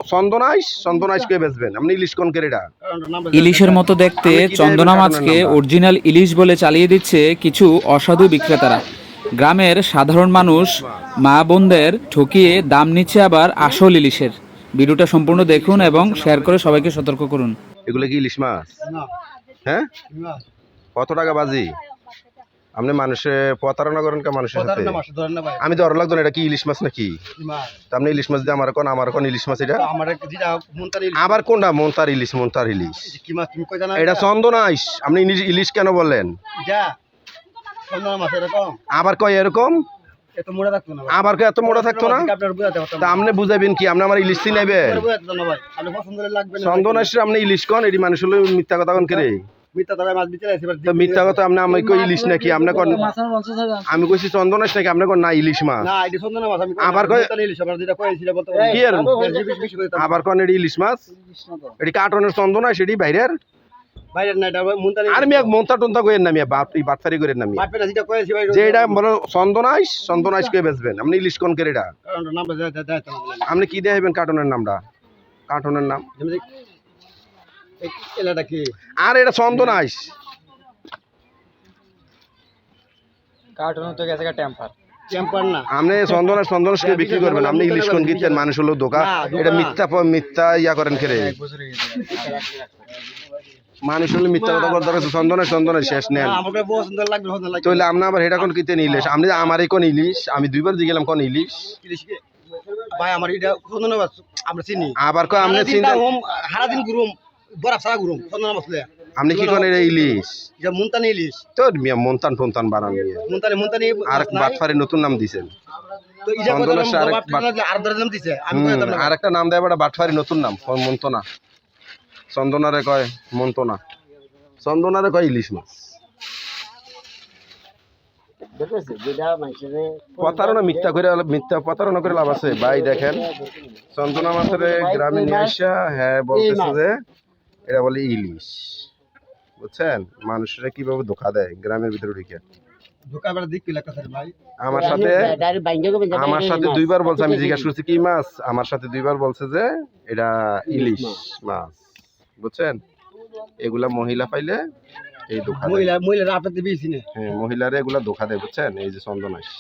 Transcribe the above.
চন্দনাইশকে বেচবেন আপনি ইলিশ কোন কেরেডা ইলিশের মতো দেখতে চন্দনা মাছকে অরিজিনাল ইলিশ বলে চালিয়ে দিচ্ছে কিছু অসাধু বিক্রেতারা। গ্রামের সাধারণ মানুষ মা বোনদের ঠকিয়ে দাম নিচ্ছে আবার আসল ইলিশের। ভিডিওটা সম্পূর্ণ দেখুন এবং শেয়ার করে সবাইকে সতর্ক করুন। এগুলো কি ইলিশ মাছ? হ্যাঁ, কত টাকা বাজি? আপনি মানুষে প্রতারণা করেন কে মানুষের সাথে? আমি ধর লাগতো না, এটা কি ইলিশ মাছ নাকি? আপনি ইলিশ মাছ দিয়ে আমার কোন ইলিশ মাছ এটা? আবার কোনটা মন্তার ইলিশ? এটা চন্দনাইশ। আপনি ইলিশ কেন বললেন? আবার কয় এরকম? আবার কয় এত মোটা থাকতো না? তা আপনি বুঝাবেন কি? আপনি আমার ইলিশ চিনাইবে? চন্দনাইশ আপনি ইলিশ কোন? এটি মানুষ হলে মিথ্যা কথা কোন কে? মিথ্যা কথা। আপনি আমি কই ইলিশ নাকি? আপনি কোন? আমি কইছি চন্দনাইশ নাকি? আপনি কোন না ইলিশ মাছ? আবার কয় কি এর? আবার কোন এটি ইলিশ মাছ? এটি কার্টনের চন্দনাইশ, এটি বাইরের? আর মিয়া মন্তা টন্তা কইেন না মিয়া, বাটফারি করেন না মিয়া। যে এটা বলো চন্দনাইশ কে বেচবেন আপনি ইলিশ কোন কেরেডা? আপনি কি দেবেন কার্টনের নামটা? কার্টনের নাম আর এটা চন্দনাইশ। আপনি চন্দনাইশকে বিক্রি করবেন, আপনি ইলিশ কোন কিনতেন? মানুষ হলো দোকা। এটা মিথ্যা ইয়া করেন খেরে। মানুষ হলে মিথ্যা কথা বলতে পারছে। চন্দনাইশ শেষ নেন তাহলে আপনি আবার এটা কোন কিনতেন ইলিশ? আপনি আমার কোন ইলিশ? আমি দুইবার দিয়ে গেলাম কোন ইলিশ? আবার কয় আপনি চিন্তা আপনি কি করেন ইলিশ? তোর মিয়া মন্তান টন্তান বানান মিয়া। আর বাটফারি নতুন নাম দিছেন আর একটা নাম দেয় বাটফারি নতুন নাম মন্তনা। চন্দনারে কয় মন্তনা, চন্দনারে কয় ইলিশ মাছ। প্রতারণা মিথ্যা প্রতারণা করে লাভ আছে ভাই। দেখেন চন্দনা মাছের গ্রামে নিয়ে আসা, হ্যাঁ বলতেছে যে এটা বলে ইলিশ। বুঝছেন মানুষরা কিভাবে ধোকা দেয় গ্রামের ভিতরে ঢুকে। আমার সাথে দুইবার বলছে, আমি জিজ্ঞাসা করছি কি মাছ, আমার সাথে দুইবার বলছে যে এটা ইলিশ মাছ। বুঝছেন এগুলা মহিলা পাইলে এই ধোকা, মহিলারা আপনাদের বেশি না, হ্যাঁ মহিলারা এগুলা ধোকা দেয়। বুঝছেন এই যে চন্দনাইশ।